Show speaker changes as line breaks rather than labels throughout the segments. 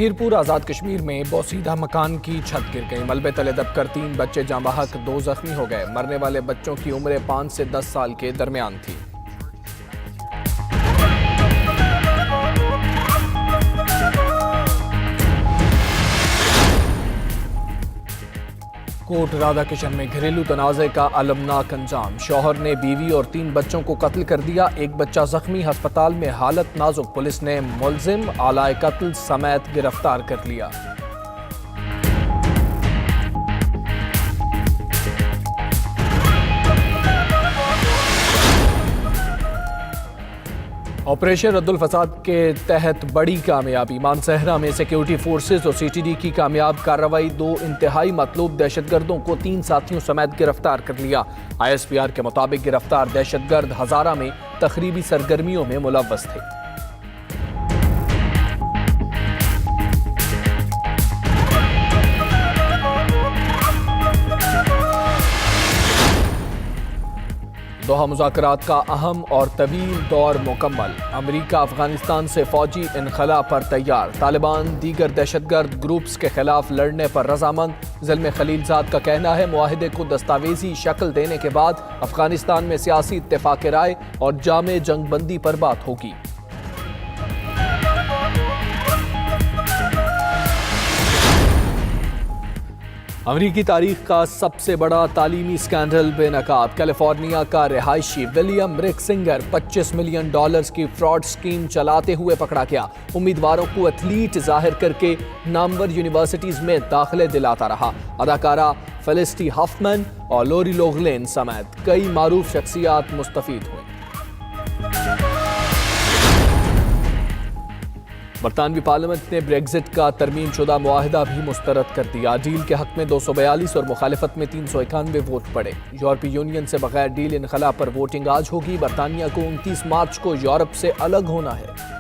मीरपुर आज़ाद कश्मीर में बोसीदा मकान की छत गिर गई। मलबे तले दबकर 3 बच्चे जाँ बहक, 2 जख्मी हो गए। मरने वाले बच्चों की उम्र 5 से 10 साल के दरमियान थी। कोट राधा किशन में घरेलू तनाज़े का अलमनाक अंजाम। शौहर ने बीवी और 3 बच्चों को कत्ल कर दिया। एक बच्चा जख्मी, अस्पताल में हालत नाजुक। पुलिस ने मुलजिम आलाए कत्ल समेत गिरफ्तार कर लिया। ऑपरेशन रद्दुल फसाद के तहत बड़ी कामयाबी। मानसहरा में सिक्योरिटी फोर्सेज और सीटीडी की कामयाब कार्रवाई। 2 इंतहाई मतलूब दहशतगर्दों को 3 साथियों समेत गिरफ्तार कर लिया। ISPR के मुताबिक गिरफ्तार दहशतगर्द हजारा में तखरीबी सरगर्मियों में मुलव्वस थे। दोहा मुज़ाकरात का अहम और तवील दौर मुकम्मल। अमरीका अफगानिस्तान से फौजी इनखला पर तैयार। तालिबान दीगर दहशतगर्द ग्रुप्स के खिलाफ लड़ने पर रजामंद। ज़िल्म खलीलजाद का कहना है मुआहिदे को दस्तावेजी शक्ल देने के बाद अफगानिस्तान में सियासी इत्तेफाक राय और जामे जंगबंदी पर बात होगी। अमरीकी तारीख का सबसे बड़ा तालीमी स्कैंडल बेनकाब। कैलिफोर्निया का रिहायशी विलियम रिक्सिंगर 25 मिलियन डॉलर्स की फ्रॉड स्कीम चलाते हुए पकड़ा गया। उम्मीदवारों को एथलीट जाहिर करके नामवर यूनिवर्सिटीज में दाखिले दिलाता रहा। अदाकारा फेलिसिटी हॉफमैन और लोरी लोगलेन समेत कई मारूफ शख्सियात मुस्तफीद हुई। बरतानवी पार्लियामेंट ने ब्रेग्जिट का तरमीम शुदा मुआहिदा भी मुस्तरद कर दिया। डील के हक में 242 और मुखालिफत में 391 वोट पड़े। यूरोपीय यूनियन से बगैर डील इनखला पर वोटिंग आज होगी। बरतानिया को 29 मार्च को यूरोप से अलग होना है।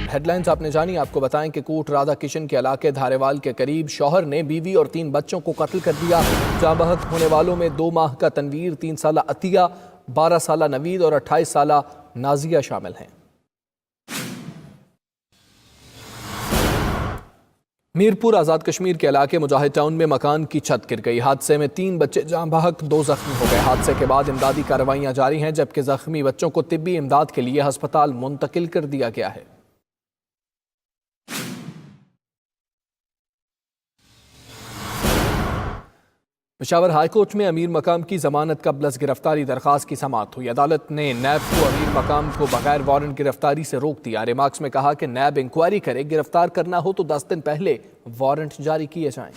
हेडलाइंस आपने जानी। आपको बताएं कि कोट राधा किशन के इलाके धारेवाल के करीब शौहर ने बीवी और 3 बच्चों को कत्ल कर दिया। जाँ बहक होने वालों में 2 माह का तनवीर, 3 साला अतिया, 12 साला नवीद और 28 साला नाजिया शामिल हैं। मीरपुर आज़ाद कश्मीर के इलाके मुजाहिद टाउन में मकान की छत गिर गई। हादसे में 3 बच्चे जाँ बहक, 2 जख्मी हो गए। हादसे के बाद इमदादी कार्रवाइयां जारी हैं, जबकि जख्मी बच्चों को तिब्बी इमदाद के लिए अस्पताल मुंतकिल कर दिया गया है। पेशावर हाईकोर्ट में अमीर मकाम की जमानत कबलस गिरफ्तारी दरखास्त की समाअत हुई। अदालत ने नैब को अमीर मकाम को बगैर वारंट गिरफ्तारी से रोक दिया। रिमार्क्स में कहा कि नैब इंक्वायरी करे, गिरफ्तार करना हो तो 10 दिन पहले वारंट जारी किए जाएं।